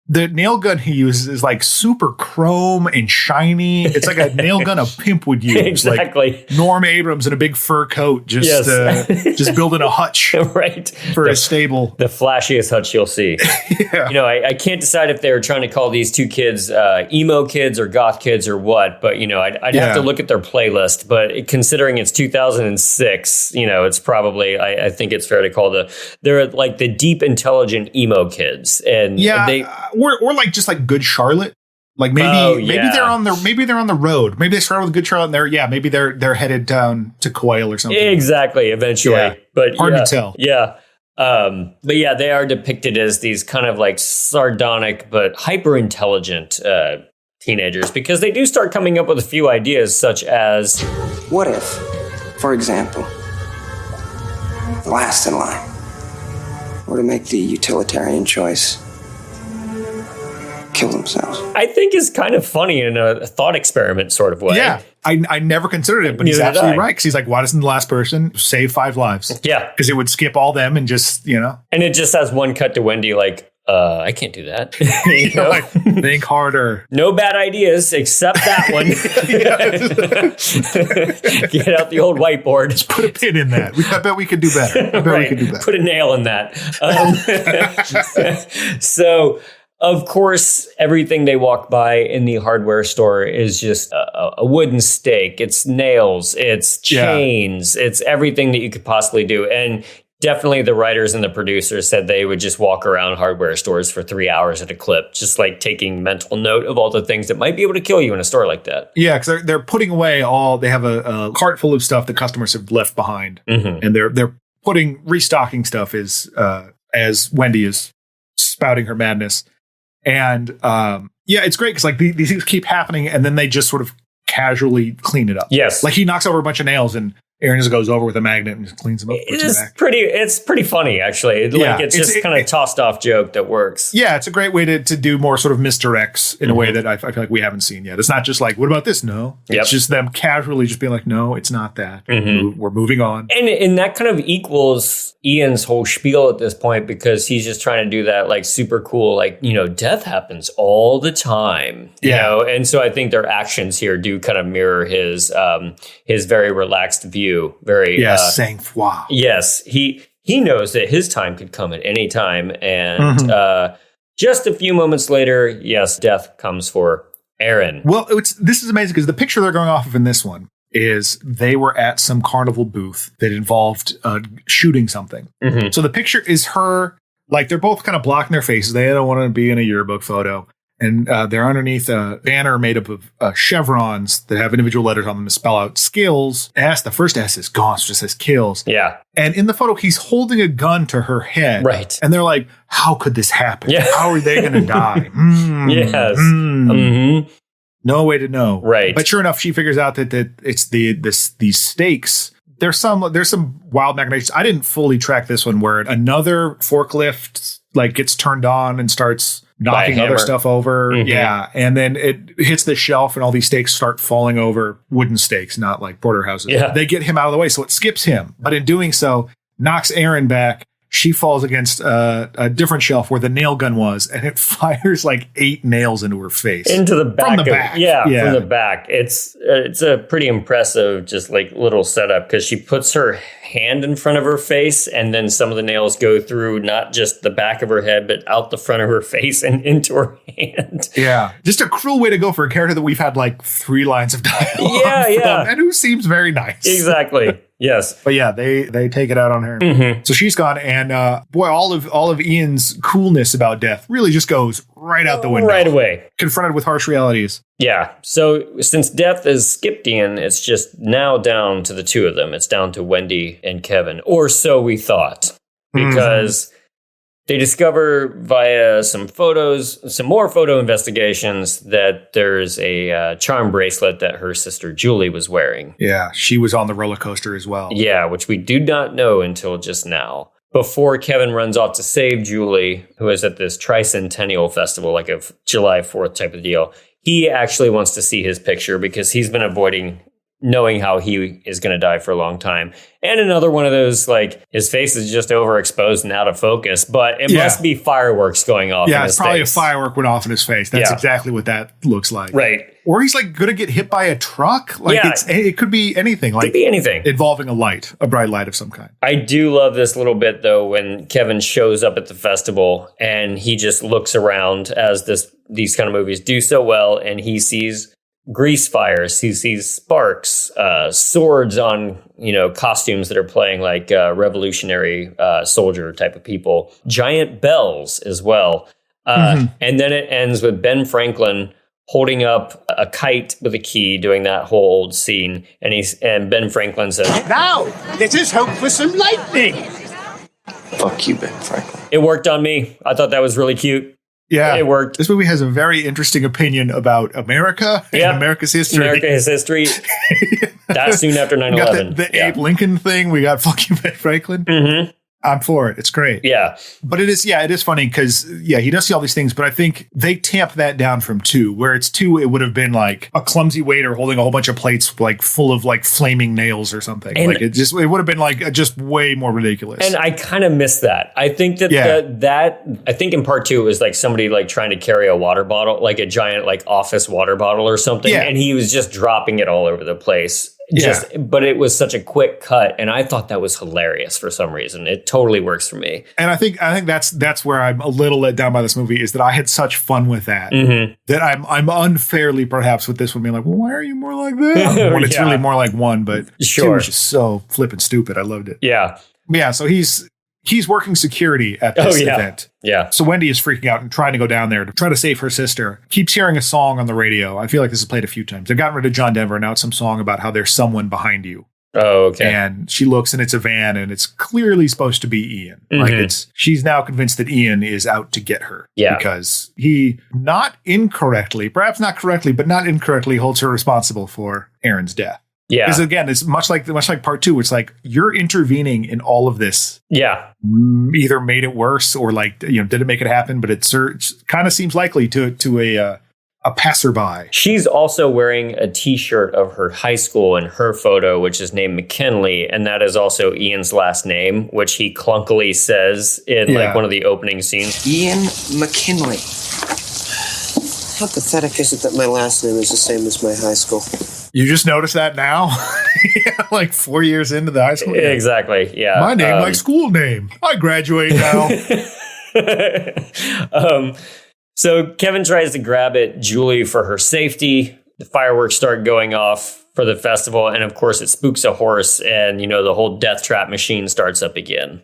the nail gun he uses is like super chrome and shiny. It's like a nail gun a pimp would use. Exactly. Like Norm Abrams in a big fur coat, just building a hutch for his stable. The flashiest hutch you'll see. You know, I can't decide if they were trying to call these two kids emo kids or goth kids or what, but, you know, I'd have to look at their playlist. But considering it's 2006, you know, it's probably, I think it's fair to call they're like the deep, intelligent emo kids. And they... Or like just like Good Charlotte, like maybe they're on the road. Maybe they started with Good Charlotte, and maybe they're headed down to Quail or something. Exactly, eventually, but hard to tell. Yeah, but yeah, they are depicted as these kind of like sardonic but hyper intelligent teenagers, because they do start coming up with a few ideas, such as, what if, for example, the last in line were to make the utilitarian choice. Kill themselves. I think is kind of funny in a thought experiment sort of way. Yeah, I never considered it, but he's absolutely right. Because he's like, why doesn't the last person save 5 lives? Yeah. Because it would skip all them and just, you know. And it just has one cut to Wendy like, I can't do that. You know? Like, think harder. No bad ideas except that one. Get out the old whiteboard. Just put a pin in that. I bet we could do better. We could do better. Put a nail in that. So... Of course, everything they walk by in the hardware store is just a wooden stake. It's nails, it's chains, it's everything that you could possibly do. And definitely the writers and the producers said they would just walk around hardware stores for 3 hours at a clip, just like taking mental note of all the things that might be able to kill you in a store like that. Yeah, because they're putting away they have a cart full of stuff that customers have left behind. And they're restocking stuff as Wendy is spouting her madness. And it's great because like these things keep happening, and then they just sort of casually clean it up. Yes, like he knocks over a bunch of nails, and Aaron just goes over with a magnet and just cleans them up. It's pretty funny actually. Like it's just kind of tossed off joke that works. Yeah, it's a great way to do more sort of misdirects in a way that I feel like we haven't seen yet. It's not just like, what about this? No, it's just them casually just being like, no, it's not that. We're moving on, and that kind of equals Ian's whole spiel at this point, because he's just trying to do that like super cool, like, you know, death happens all the time, you know, and so I think their actions here do kind of mirror his very relaxed view. Very sang-froid. Yes, he knows that his time could come at any time, and just a few moments later, yes, death comes for Aaron. Well, this is amazing because the picture they're going off of in this one is they were at some carnival booth that involved shooting something. So the picture is her, like they're both kind of blocking their faces. They don't want to be in a yearbook photo. And they're underneath a banner made up of chevrons that have individual letters on them to spell out skills. The first S is gone, so it just says kills. Yeah. And in the photo, he's holding a gun to her head. Right. And they're like, how could this happen? Yeah. How are they going to die? Yes. No way to know. Right. But sure enough, she figures out that it's these stakes. There's some wild machinations. I didn't fully track this one where another forklift like gets turned on and starts knocking other stuff over. Yeah. And then it hits the shelf and all these stakes start falling over, wooden stakes, not like porterhouses. Yeah. They get him out of the way, so it skips him. But in doing so, knocks Aaron back. She falls against a different shelf where the nail gun was, and it fires like 8 nails into her face. Into the back. From the back. From the back. It's a pretty impressive just like little setup, because she puts her hand in front of her face, and then some of the nails go through not just the back of her head, but out the front of her face and into her hand. Yeah. Just a cruel way to go for a character that we've had like 3 lines of dialogue from, and who seems very nice. Exactly. Yes. But yeah, they take it out on her. So she's gone, and boy, all of Ian's coolness about death really just goes right out the window. Right away. Confronted with harsh realities. Yeah. So since Death has skipped Ian, it's just now down to the two of them. It's down to Wendy and Kevin. Or so we thought. Because they discover via some photos, some more photo investigations, that there's a charm bracelet that her sister Julie was wearing. Yeah, she was on the roller coaster as well. Yeah, which we do not know until just now. Before Kevin runs off to save Julie, who is at this tricentennial festival, like a July 4th type of deal, he actually wants to see his picture because he's been avoiding knowing how he is going to die for a long time. And another one of those, like, his face is just overexposed and out of focus, but it must be fireworks going off in his it's probably face. a firework went off in his face. That's exactly what that looks like. Right. Or he's like going to get hit by a truck. Like it could be anything. Like could be anything. Involving a light, a bright light of some kind. I do love this little bit, though, when Kevin shows up at the festival and he just looks around, as these kind of movies do so well, and he sees grease fires, he sees sparks, swords on, costumes that are playing like revolutionary soldier type of people, giant bells as well. And then it ends with Ben Franklin holding up a kite with a key, doing that whole old scene. And Ben Franklin says, "Now, let us hope for some lightning." Fuck you, Ben Franklin. It worked on me. I thought that was really cute. Yeah, it worked. This movie has a very interesting opinion about America and America's history. America's history. That soon after 9/11. We got the Abe Lincoln thing. We got fucking Ben Franklin. I'm for it. It's great. Yeah. But it is funny because, he does see all these things, but I think they tamp that down from 2, where it's 2, it would have been like a clumsy waiter holding a whole bunch of plates like full of like flaming nails or something. And like it would have been like just way more ridiculous. And I kind of miss that. I think that I think in part 2 it was like somebody like trying to carry a water bottle, like a giant like office water bottle or something. Yeah. And he was just dropping it all over the place. But it was such a quick cut, and I thought that was hilarious for some reason. It totally works for me. And I think that's where I'm a little let down by this movie, is that I had such fun with that that I'm unfairly perhaps with this one being like, well, why are you more like that? When it's really more like 1, but 2 is just so flippin' stupid. I loved it. Yeah. Yeah. So he's working security at this event. Yeah. So Wendy is freaking out and trying to go down there to try to save her sister. Keeps hearing a song on the radio. I feel like this is played a few times. They've gotten rid of John Denver. Now it's some song about how there's someone behind you. Oh, okay. And she looks and it's a van and it's clearly supposed to be Ian. Like she's now convinced that Ian is out to get her. Yeah. Because he perhaps not correctly, but not incorrectly holds her responsible for Aaron's death. Yeah. Because again, it's much like part 2. It's like you're intervening in all of this. Yeah. Either made it worse or like, didn't make it happen, but it kind of seems likely to a passerby. She's also wearing a T-shirt of her high school in her photo, which is named McKinley, and that is also Ian's last name, which he clunkily says in like one of the opening scenes. Ian McKinley. How pathetic is it that my last name is the same as my high school? You just noticed that now? Like 4 years into the high school? Yeah. Exactly, yeah. My name, like school name. I graduate now. So Kevin tries to grab at Julie for her safety. The fireworks start going off for the festival. And of course, it spooks a horse. And, the whole death trap machine starts up again.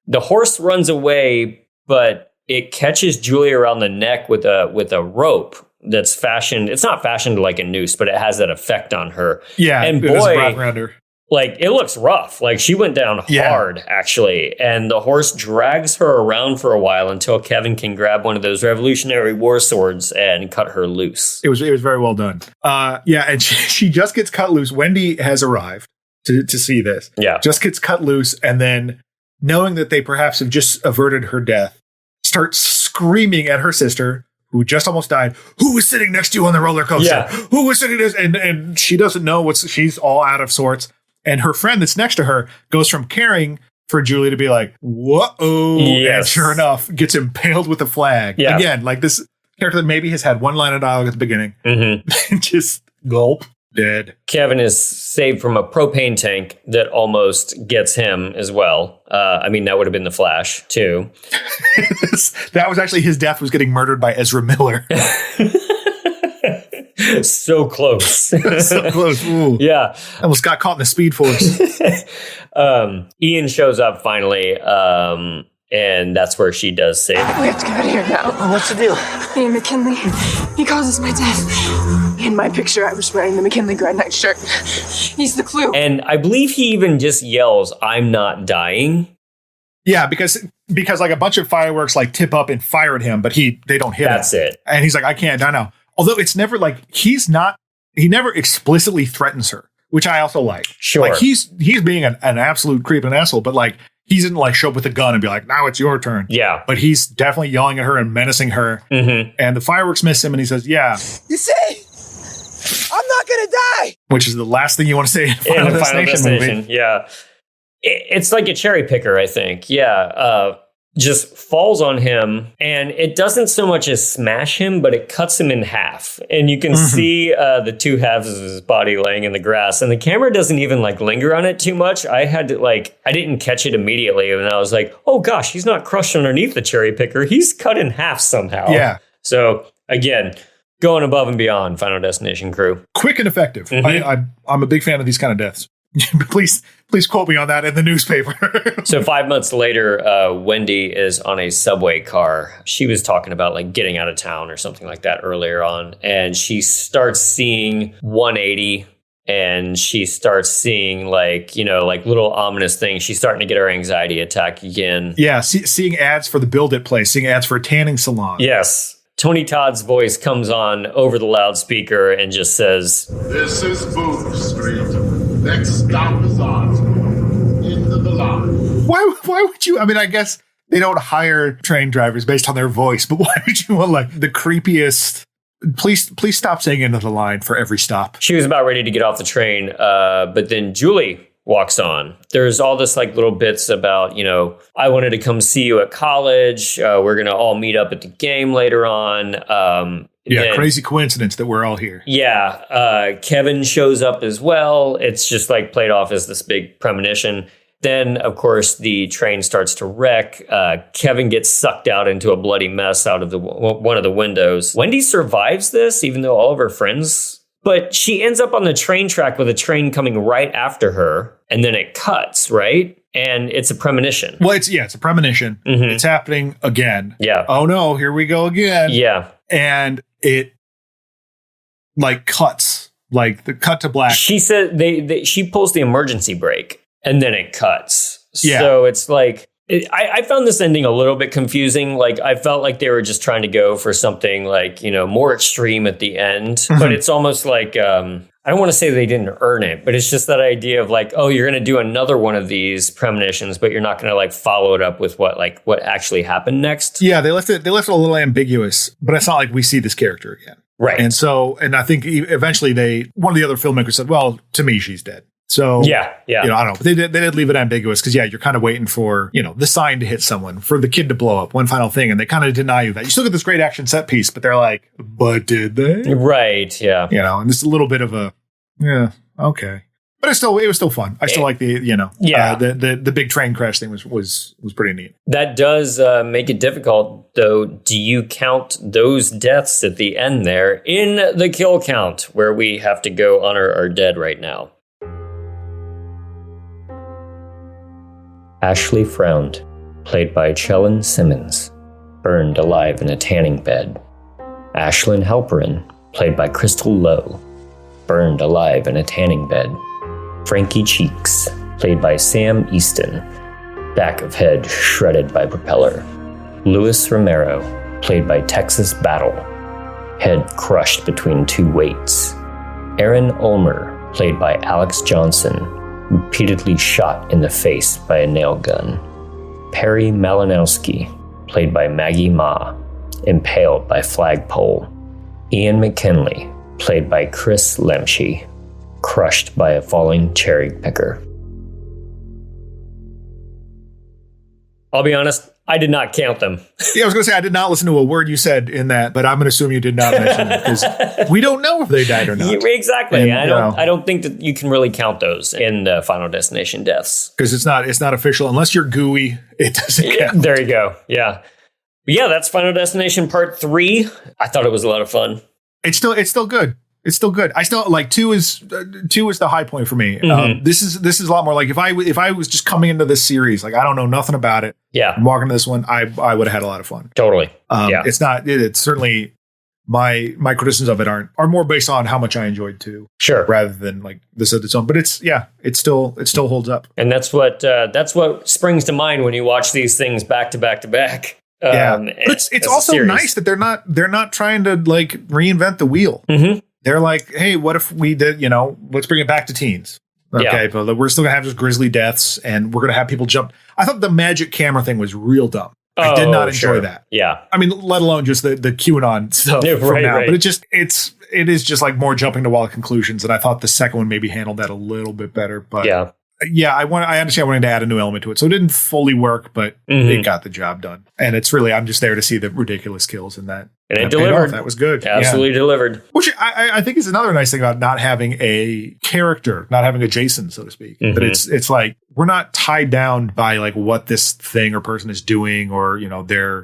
The horse runs away, but it catches Julie around the neck with a rope that's fashioned. It's not fashioned like a noose, but it has that effect on her. Yeah. And it was wrapped around her. Like, it looks rough. Like, she went down hard, actually. And the horse drags her around for a while until Kevin can grab one of those Revolutionary War swords and cut her loose. It was very well done. And she just gets cut loose. Wendy has arrived to see this. Yeah. Just gets cut loose, and then, knowing that they perhaps have just averted her death, starts screaming at her sister, who just almost died. Who was sitting next to you on the roller coaster? Yeah. Who was sitting there? And she doesn't know she's all out of sorts. And her friend that's next to her goes from caring for Julie to be like, whoa. Yes. And sure enough, gets impaled with a flag. Yeah. Again, like this character that maybe has had one line of dialogue at the beginning. Just gulp, dead. Kevin is saved from a propane tank that almost gets him as well. That would have been the Flash, too. That was actually his death, was getting murdered by Ezra Miller. So close. So close. Ooh. Yeah. Almost got caught in the Speed Force. Ian shows up finally. And that's where she does say, We have to get out of here now. What's the deal? Ian McKinley. He causes my death. In my picture, I was wearing the McKinley Grand Night shirt. He's the clue. and I believe he even just yells, "I'm not dying." Yeah, because like a bunch of fireworks like tip up and fire at him, but they don't hit him. That's it. And he's like, I can't die now. Although it's never like he never explicitly threatens her, which I also like. Sure. Like he's being an absolute creep and asshole, but like he didn't like show up with a gun and be like, now it's your turn. Yeah. But he's definitely yelling at her and menacing her. Mm-hmm. And the fireworks miss him and he says, yeah. You see? I'm not gonna die! Which is the last thing you want to say in In the Final Destination Destination. movie. Yeah. It's like a cherry picker, I think. Yeah. Just falls on him, and it doesn't so much as smash him, but it cuts him in half. And you can see the two halves of his body laying in the grass, and the camera doesn't even like linger on it too much. I didn't catch it immediately, and I was like, oh gosh, he's not crushed underneath the cherry picker. He's cut in half somehow. Yeah. So again, going above and beyond, Final Destination crew. Quick and effective. Mhm. I'm a big fan of these kind of deaths. Please quote me on that in the newspaper. So 5 months later, Wendy is on a subway car. She was talking about like getting out of town or something like that earlier on. And she starts seeing 180 and she starts seeing like little ominous things. She's starting to get her anxiety attack again. Yeah. Seeing ads for the Build It place, seeing ads for a tanning salon. Yes. Tony Todd's voice comes on over the loudspeaker and just says, This is Booth Street. Next stop is Osborne. Into the line. Why would you? I mean, I guess they don't hire train drivers based on their voice, but why would you want like the creepiest? Please stop saying into the line for every stop. She was about ready to get off the train, but then Julie walks on. There's all this like little bits about, I wanted to come see you at college. We're going to all meet up at the game later on. Crazy coincidence that we're all here. Yeah. Kevin shows up as well. It's just like played off as this big premonition. Then, of course, the train starts to wreck. Kevin gets sucked out into a bloody mess out of one of the windows. Wendy survives this, even though all of her friends... But she ends up on the train track with a train coming right after her, and then it cuts, right? And it's a premonition. Well, it's a premonition. Mm-hmm. It's happening again. Yeah. Oh no, here we go again. Yeah. And it like cuts, like the cut to black. She said she pulls the emergency brake, and then it cuts. Yeah. So it's like... I found this ending a little bit confusing. Like, I felt like they were just trying to go for something like, more extreme at the end. Mm-hmm. But it's almost like, I don't want to say they didn't earn it, but it's just that idea of like, oh, you're going to do another one of these premonitions, but you're not going to like follow it up with what actually happened next. Yeah, they left it a little ambiguous, but it's not like we see this character again. Right. And I think eventually one of the other filmmakers said, well, to me, she's dead. So, yeah. I don't know. But they did leave it ambiguous because, you're kind of waiting for, the sign to hit someone, for the kid to blow up, one final thing. And they kind of deny you that. You still get this great action set piece, but they're like, but did they? Right. Yeah. And it's a little bit of a, yeah, okay. But it was still fun. I still like the the big train crash thing was pretty neat. That does make it difficult, though. Do you count those deaths at the end there in the kill count where we have to go honor our dead right now? Ashley Fround, played by Chellen Simmons, burned alive in a tanning bed. Ashlyn Halperin, played by Crystal Lowe, burned alive in a tanning bed. Frankie Cheeks, played by Sam Easton, back of head shredded by propeller. Luis Romero, played by Texas Battle, head crushed between two weights. Aaron Ulmer, played by Alex Johnson, repeatedly shot in the face by a nail gun. Perry Malinowski, played by Maggie Ma, impaled by flagpole. Ian McKinley, played by Chris Lemche, crushed by a falling cherry picker. I'll be honest, I did not count them. Yeah, I was going to say, I did not listen to a word you said in that, but I'm going to assume you did not mention it because we don't know if they died or not. Yeah, exactly. And, I don't think that you can really count those in the Final Destination deaths. Because it's not official. Unless you're gooey, it doesn't count. There you go. Yeah. But yeah, that's Final Destination Part 3. I thought it was a lot of fun. It's still good. It's still good. I still like 2 is the high point for me. This is a lot more like if I was just coming into this series, like I don't know nothing about it. Yeah. I'm walking to this one, I would have had a lot of fun. Totally. It's certainly my criticisms of it are more based on how much I enjoyed 2. Sure. Rather than like this of its own. But it still holds up. And that's what springs to mind when you watch these things back to back to back. But it's also nice that they're not trying to like reinvent the wheel. Mm-hmm. They're like, hey, what if we did, let's bring it back to teens. Okay, but we're still gonna have just grisly deaths and we're gonna have people jump. I thought the magic camera thing was real dumb. I did not enjoy that. Yeah. I mean, let alone just the QAnon stuff from now. Right. But it is just like more jumping to wild conclusions. And I thought the second one maybe handled that a little bit better. But I understand wanting to add a new element to it. So it didn't fully work, but it got the job done. And it's really, I'm just there to see the ridiculous kills in that. And it delivered. That was good. Absolutely delivered. Which I think is another nice thing about not having a character, not having a Jason, so to speak. But it's like, we're not tied down by like what this thing or person is doing or,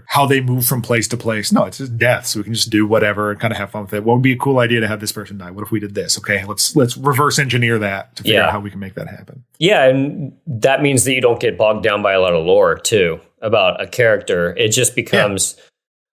how they move from place to place. No, it's just death. So we can just do whatever and kind of have fun with it. What would be a cool idea to have this person die? What if we did this? Okay, let's reverse engineer that to figure out how we can make that happen. Yeah, and that means that you don't get bogged down by a lot of lore too about a character. It just becomes,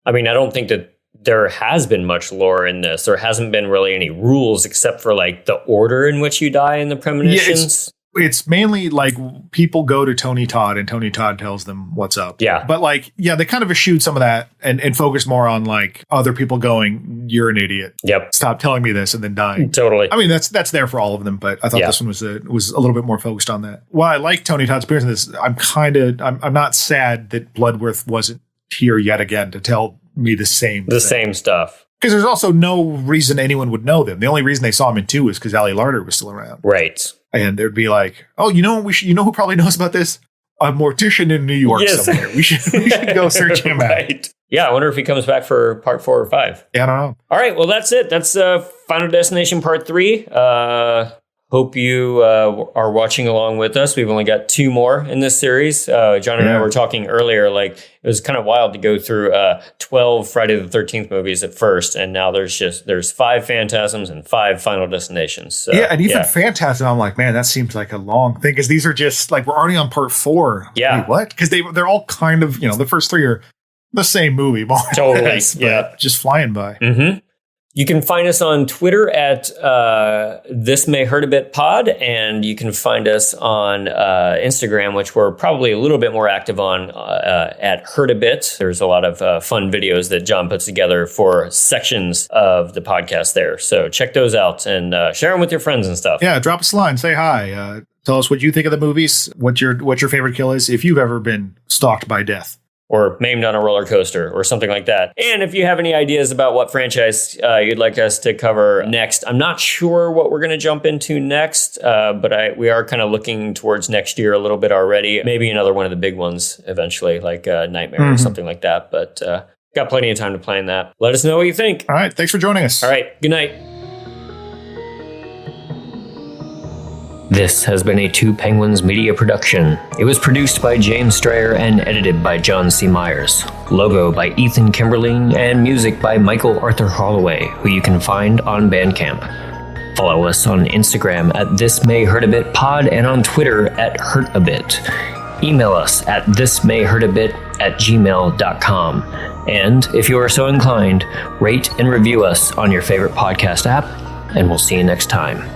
I mean, I don't think that there has been much lore in this. There hasn't been really any rules except for like the order in which you die in the premonitions. It's mainly like people go to Tony Todd and Tony Todd tells them what's up. Yeah. But like, they kind of eschewed some of that and focus more on like other people going, you're an idiot. Yep. Stop telling me this and then dying. Totally. I mean, that's there for all of them, but I thought this one was a little bit more focused on that. While I like Tony Todd's appearance in this, I'm not sad that Bloodworth wasn't here yet again to tell me the same stuff. Because there's also no reason anyone would know them. The only reason they saw him in 2 was because Ali Larder was still around. Right. And there'd be like, oh, who probably knows about this? A mortician in New York somewhere. We should go search him out. Yeah, I wonder if he comes back for part 4 or 5. Yeah, I don't know. All right, well, that's it. That's Final Destination Part 3. Hope you are watching along with us. We've only got 2 more in this series. John and I were talking earlier, like it was kind of wild to go through 12 Friday the 13th movies at first. And now there's 5 Phantasms and 5 Final Destinations. So, and even Phantasm, I'm like, man, that seems like a long thing. Because these are just like, we're already on part 4. Yeah. Wait, what? Because they're all kind of, the first 3 are the same movie. More totally. Just flying by. Mm-hmm. You can find us on Twitter at This May Hurt a Bit Pod, and you can find us on Instagram, which we're probably a little bit more active on at Hurt a Bit. There's a lot of fun videos that John puts together for sections of the podcast there. So check those out and share them with your friends and stuff. Yeah, drop us a line, say hi, tell us what you think of the movies, what your favorite kill is, if you've ever been stalked by death. Or maimed on a roller coaster or something like that. And if you have any ideas about what franchise you'd like us to cover next, I'm not sure what we're going to jump into next, but we are kind of looking towards next year a little bit already. Maybe another one of the big ones eventually, like Nightmare or something like that. But got plenty of time to plan that. Let us know what you think. All right. Thanks for joining us. All right. Good night. This has been a Two Penguins media production. It was produced by James Strayer and edited by John C. Myers. Logo by Ethan Kimberling and music by Michael Arthur Holloway, who you can find on Bandcamp. Follow us on Instagram at This May Hurt a Bit Pod and on Twitter at Hurt a Bit. Email us at thismayhurtabit@gmail.com. And if you are so inclined, rate and review us on your favorite podcast app, and we'll see you next time.